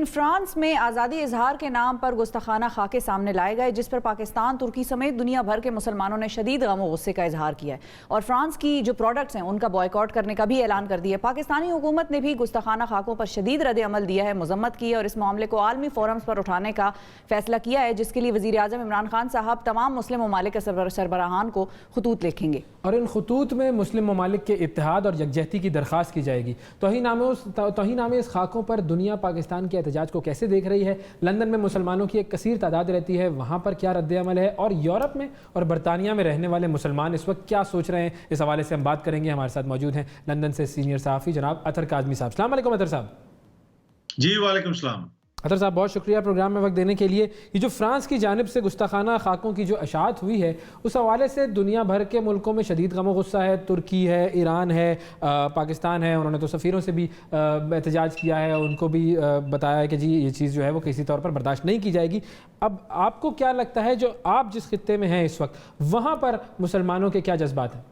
लेकिन फ्रांस में आज़ादी इजहार के नाम पर गुस्ताखाना खाके सामने लाए गए, जिस पर पाकिस्तान, तुर्की समेत दुनिया भर के मुसलमानों ने शदीद गम और गुस्से का इजहार किया है और फ्रांस की जो प्रोडक्ट्स हैं उनका बॉयकॉट करने का भी ऐलान कर दिया। पाकिस्तानी हुकूमत ने भी गुस्ताखाना खाकों पर शदीद रद्द अमल दिया है, मजम्मत की है और इस मामले को आलमी फोरम्स पर उठाने का फैसला किया है, जिसके लिए वज़ीर आज़म इमरान खान साहब तमाम मुस्लिम ममालिक के सरबराहान को खतूत लिखेंगे और इन खतूत में मुस्लिम ममालिक के इत्तेहाद और यकजहती की दरख्वास्त की जाएगी। तौहीन-ए इस खाकों पर दुनिया पाकिस्तान के एहतजाज को कैसे देख रही है? लंदन में मुसलमानों की एक कसीर तादाद रहती है, वहाँ पर क्या रद्द अमल है? और यूरोप में और बरतानिया में रहने वाले मुसलमान इस वक्त क्या सोच रहे हैं? इस हवाले से हम बात करेंगे। हमारे साथ मौजूद हैं लंदन से सीनियर सहाफ़ी जनाब अतर काज़मी साहब। अस्सलाम वालेकुम अतर साहब। जी वालेकुम सलाम। अतर साहब, बहुत शुक्रिया प्रोग्राम में वक्त देने के लिए। ये जो फ्रांस की जानिब से गुस्ताखाना खाकों की जो अशात हुई है, उस हवाले से दुनिया भर के मुल्कों में शदीद गम और गुस्सा है। तुर्की है, ईरान है, पाकिस्तान है, उन्होंने तो सफ़ीरों से भी एहतजाज किया है, उनको भी बताया है कि जी ये चीज़ जो है वो किसी तौर पर बर्दाश्त नहीं की जाएगी। अब आपको क्या लगता है, जो आप जिस खित्ते में हैं इस वक्त, वहाँ पर मुसलमानों के क्या जज्बात हैं?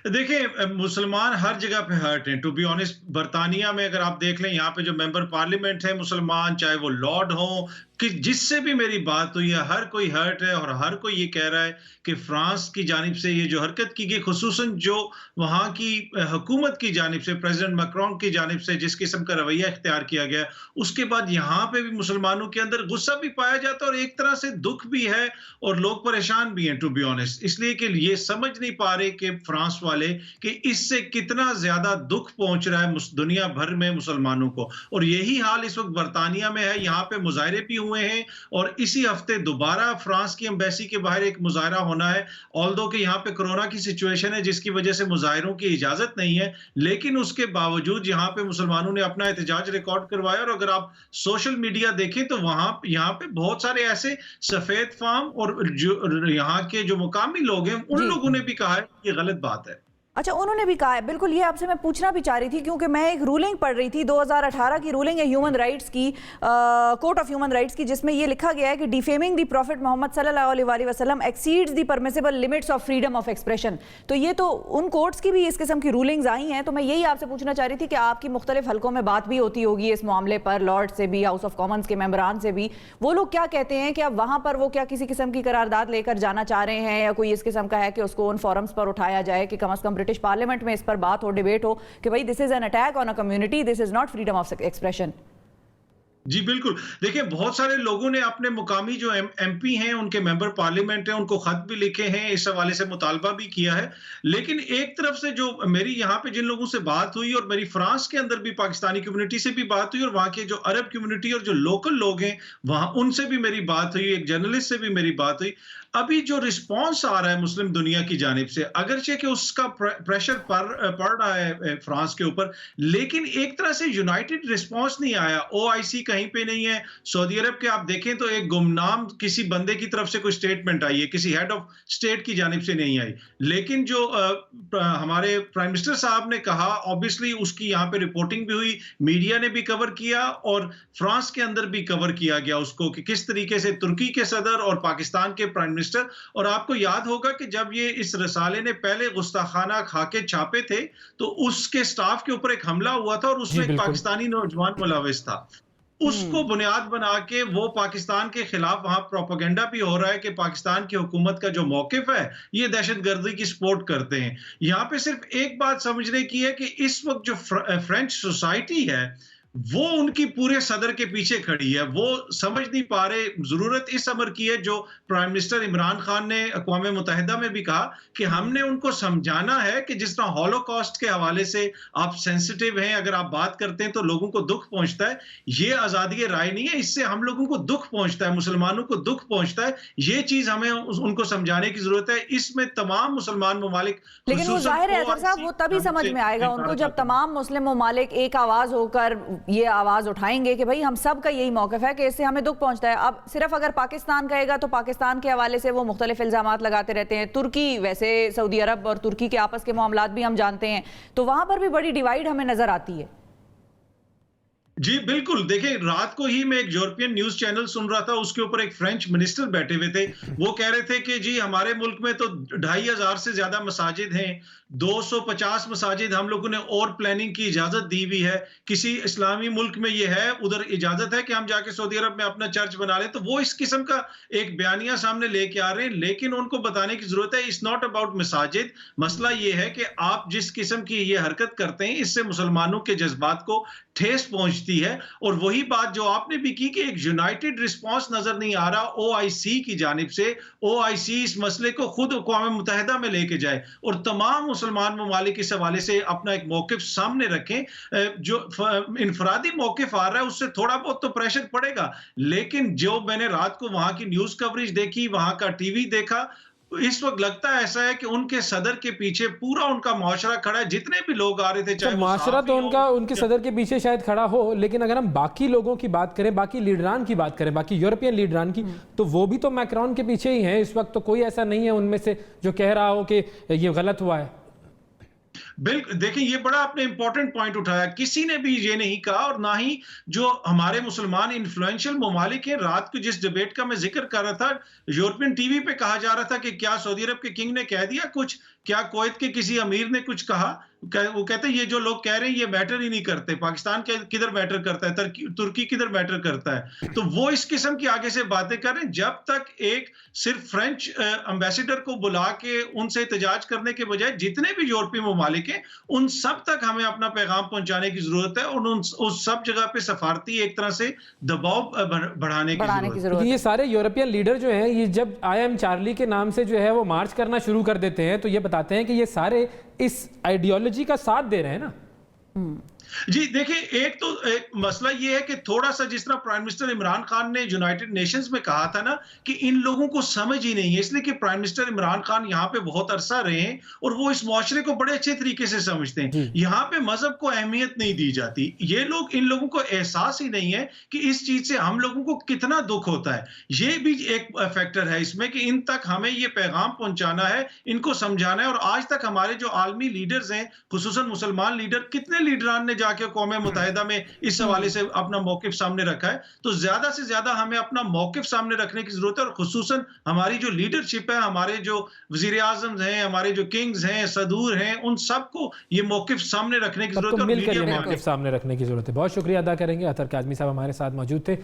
देखिए, मुसलमान हर जगह पे हर्ट हैं। टू बी ऑनेस्ट, बरतानिया में अगर आप देख लें, यहाँ पे जो मेंबर पार्लियामेंट है मुसलमान, चाहे वो लॉर्ड हो, कि जिससे भी मेरी बात हुई है, हर कोई हर्ट है और हर कोई ये कह रहा है कि फ्रांस की जानिब से ये जो हरकत की गई, खुसूसन जो वहाँ की हुकूमत की जानिब से, प्रेसिडेंट मैक्रोन की जानिब से जिस किस्म का रवैया इख्तियार किया गया, उसके बाद यहाँ पे भी मुसलमानों के अंदर गुस्सा भी पाया जाता है और एक तरह से दुख भी है और लोग परेशान भी हैं, टू बी ऑनेस्ट। इसलिए कि ये समझ नहीं पा रहे कि फ्रांस वाले कि इससे कितना ज्यादा दुख पहुंच रहा है दुनिया भर में मुसलमानों को। और यही हाल इस वक्त बरतानिया में है। यहाँ पे मुजाहरे भी हुए हैं और इसी हफ्ते दोबारा फ्रांस की एम्बेसी के बाहर एक मुजाहरा होना है। ऑल्दो कि यहाँ पे कोरोना की सिचुएशन है जिसकी वजह से मुजाहरों की इजाजत नहीं है, लेकिन उसके बावजूद यहाँ पे मुसलमानों ने अपना एहतजाज रिकॉर्ड करवाया। और अगर आप सोशल मीडिया देखें तो वहां यहाँ पे बहुत सारे ऐसे सफेद फार्म और जो यहाँ के जो मुकामी लोग हैं उन लोगों ने भी कहा है ये गलत बात है। अच्छा, उन्होंने भी कहा है, बिल्कुल। ये आपसे मैं पूछना भी चाह रही थी क्योंकि मैं एक रूलिंग पढ़ रही थी, 2018 की रूलिंग है ह्यूमन राइट्स की, कोर्ट ऑफ ह्यूमन राइट्स की, जिसमें ये लिखा गया है कि डिफेमिंग द प्रॉफिट मोहम्मद सल्लल्लाहु अलैहि वसल्लम exceeds the permissible limits of freedom of expression. तो ये तो उन कोर्ट्स की भी इस किस्म की रूलिंग्स आई हैं। तो मैं यही आपसे पूछना चाह रही थी कि आपकी मुख्तलिफ हलकों में बात भी होती होगी इस मामले पर, लॉर्ड से भी, हाउस ऑफ कॉमन्स के मेंबरान से भी, वो लोग क्या कहते हैं कि अब वहाँ पर वो क्या किसी किस्म की करारदाद लेकर जाना चाह रहे हैं या कोई इस किस्म का है कि उसको उन फोरम्स पर उठाया जाए कि कम अज़ कम ब्रिटिश पार्लियामेंट में इस पर बात हो, डिबेट हो कि भाई this is an attack on a community, this is not freedom of expression. जी बिल्कुल। देखिए, बहुत सारे लोगों ने अपने मुकामी जो एमपी हैं, उनके मेंबर पार्लियामेंट हैं, उनको खत भी लिखे हैं, इस हवाले से मुतालबा भी किया है। लेकिन एक तरफ से जो मेरी यहाँ पे जिन लोगों से बात हुई और मेरी फ्रांस के अंदर भी पाकिस्तानी कम्युनिटी से भी बात हुई और वहाँ के जो अरब कम्युनिटी और जो लोकल लोग हैं वहाँ उनसे भी मेरी बात हुई, एक जर्नलिस्ट से भी मेरी बात हुई। अभी जो रिस्पांस आ रहा है मुस्लिम दुनिया की जानिब से, अगरचे कि उसका प्रेशर पड़ रहा है फ्रांस के ऊपर, लेकिन एक तरह से यूनाइटेड रिस्पांस नहीं आया। ओआईसी कहीं पे नहीं है। सऊदी अरब के आप देखें तो एक गुमनाम किसी बंदे की तरफ से कोई स्टेटमेंट आई है, किसी हेड ऑफ स्टेट की जानिब से नहीं आई। लेकिन जो हमारे प्राइम मिनिस्टर साहब ने कहा, ऑब्वियसली उसकी यहाँ पे रिपोर्टिंग भी हुई, मीडिया ने भी कवर किया और फ्रांस के अंदर भी कवर किया गया उसको कि किस तरीके से तुर्की के सदर और पाकिस्तान के प्राइम मिनिस्टर। और आपको याद होगा कि जब ये इस रसाले ने पहले गुस्ताखाना खाके छापे थे तो उसके स्टाफ के ऊपर एक हमला हुआ था और उसमें एक पाकिस्तानी नौजवान मुलविस था। उसको बुनियाद बना के वो पाकिस्तान के खिलाफ वहां प्रोपेगेंडा भी हो रहा है कि पाकिस्तान की हुकूमत का जो मौकिफ है ये दहशतगर्दी की सपोर्ट करते हैं। यहाँ पे सिर्फ एक बात समझने की है कि इस वक्त जो फ्रेंच सोसाइटी है वो उनकी पूरे सदर के पीछे खड़ी है। वो समझ नहीं पा रहे। जरूरत इस अमर की है जो प्राइम मिनिस्टर इमरान खान ने अक़वाम मुत्तहिदा में भी कहा कि हमने उनको समझाना है कि जिस तरह हॉलोकॉस्ट के हवाले से आप सेंसिटिव हैं, अगर आप बात करते हैं तो लोगों को दुख पहुंचता है। ये आज़ादी राय नहीं है, इससे हम लोगों को दुख पहुंचता है, मुसलमानों को दुख पहुंचता है। ये चीज हमें उनको समझाने की जरूरत है। इसमें तमाम मुसलमान ममालिक, लेकिन वो जाहिर है साहब, वो तभी समझ में आएगा उनको जब तमाम मुस्लिम ममालिक एक आवाज होकर ये आवाज उठाएंगे कि भाई हम सब का यही मौक़िफ़ है कि इससे हमें दुख पहुंचता है। अब सिर्फ अगर पाकिस्तान कहेगा तो पाकिस्तान के हवाले से वो मुख्तलिफ इल्ज़ामात लगाते रहते हैं। तुर्की, वैसे सऊदी अरब और तुर्की के आपस के मामलात भी हम जानते हैं, तो वहां पर भी बड़ी डिवाइड हमें नजर आती है। जी, बिल्कुल। देखिए, रात को ही मैं एक यूरोपियन न्यूज़ चैनल सुन रहा था, उसके ऊपर एक फ्रेंच मिनिस्टर बैठे हुए थे। वो कह रहे थे कि जी हमारे मुल्क में तो 2500 से ज़्यादा मसाजिद हैं, 250 मसाजिद हम लोगों ने और प्लानिंग की इजाज़त दी हुई है। किसी इस्लामी मुल्क में ये है, उधर इजाज़त है कि हम जाके सऊदी अरब में अपना चर्च बना लें। तो वो इस किस्म का एक बयानिया सामने लेके आ रहे हैं, लेकिन उनको बताने की ज़रूरत है, इट्स नॉट अबाउट मसाजिद। मसला ये है कि आप जिस किस्म की ये हरकत करते हैं, इससे मुसलमानों के जज़्बात को ठेस पहुंचती है। और वही बात जो आपने भी की कि एक यूनाइटेड रिस्पांस नजर नहीं आ रहा ओआईसी की जानिब से। ओआईसी इस मसले को खुद अक़वाम मुत्तहिदा में लेके जाए और तमाम मुसलमान ममालिक इस हवाले से अपना एक मौक़िफ़ सामने रखें। जो इनफरादी मौक़िफ़ आ रहा है उससे थोड़ा बहुत तो प्रेशर पड़ेगा, लेकिन जो मैंने रात को वहां की न्यूज़ कवरेज देखी, वहां का टीवी देखा, इस वक्त लगता है ऐसा है कि उनके सदर के पीछे पूरा उनका मुआशरा खड़ा है। जितने भी लोग आ रहे थे, तो चाहे वो माशरा तो सहाफ़ी उनका हों उनके या सदर के पीछे शायद खड़ा हो, लेकिन अगर हम बाकी लोगों की बात करें, बाकी लीडरान की बात करें, बाकी यूरोपियन लीडरान की, तो वो भी तो मैक्रोन के पीछे ही हैं इस वक्त। तो कोई ऐसा नहीं है उनमें से जो कह रहा हो कि ये गलत हुआ है। बिल्कुल, देखिए ये बड़ा आपने इंपॉर्टेंट पॉइंट उठाया। किसी ने भी ये नहीं कहा और ना ही जो हमारे मुसलमान इन्फ्लुएंशियल ममालिक हैं। रात को जिस डिबेट का मैं जिक्र कर रहा था, यूरोपियन टीवी पे कहा जा रहा था कि क्या सऊदी अरब के किंग ने कह दिया कुछ, क्या कुवैत के किसी अमीर ने कुछ कहा। वो कहते हैं ये जो लोग कह रहे हैं ये मैटर ही नहीं करते, पाकिस्तान किधर मैटर करता है, तुर्की किधर मैटर करता है। तो वो इस किस्म की आगे से बातें कर रहे हैं। जब तक एक सिर्फ फ्रेंच एम्बेसडर को बुला के उनसे एहतजाज करने के बजाय जितने भी यूरोपीय ममालिक हैं, उन सब तक हमें अपना पैगाम पहुंचाने की जरूरत है और उस सब जगह पे सफारती एक तरह से दबाव बढ़ाने की जरूरत है। क्योंकि ये सारे यूरोपियन लीडर जो हैं, ये जब आई एम चार्ली के नाम से जो है वो मार्च करना शुरू कर देते हैं, तो ये बताते हैं कि ये सारे इस आइडियोलॉजी का साथ दे रहे हैं ना। जी देखिए, एक मसला ये है कि थोड़ा सा जिस तरह प्राइम मिनिस्टर इमरान खान ने यूनाइटेड नेशंस में कहा था ना कि इन लोगों को समझ ही नहीं है, इसलिए कि प्राइम मिनिस्टर इमरान खान यहाँ पे बहुत अरसा रहे हैं और वो इस मुआशरे को बड़े अच्छे तरीके से समझते हैं। यहाँ पे मजहब को अहमियत नहीं दी जाती। ये लोग, इन लोगों को एहसास ही नहीं है कि इस चीज से हम लोगों को कितना दुख होता है। ये भी एक फैक्टर है इसमें कि इन तक हमें ये पैगाम पहुंचाना है, इनको समझाना है। और आज तक हमारे जो आलमी लीडर्स हैं, खुसूसन मुसलमान लीडर, कितने लीडरान ने जाके क़ौम मुत्तहिदा में इस हवाले से अपना मौक़िफ़ सामने रखा है। तो ज्यादा से ज्यादा हमें अपना मौक़िफ़ सामने रखने की जरूरत है और खुसूसन हमारी जो लीडरशिप है, हमारे जो वज़ीर आज़म हैं, हमारे जो किंग्स हैं, सदूर हैं, उन सबको ये मौक़िफ़ सामने रखने की जरूरत है और मिलकर मीडिया ये में मौक़िफ़ सामने रखने की जरूरत है। बहुत शुक्रिया अदा करेंगे। अतर काज़मी साहब हमारे साथ मौजूद थे।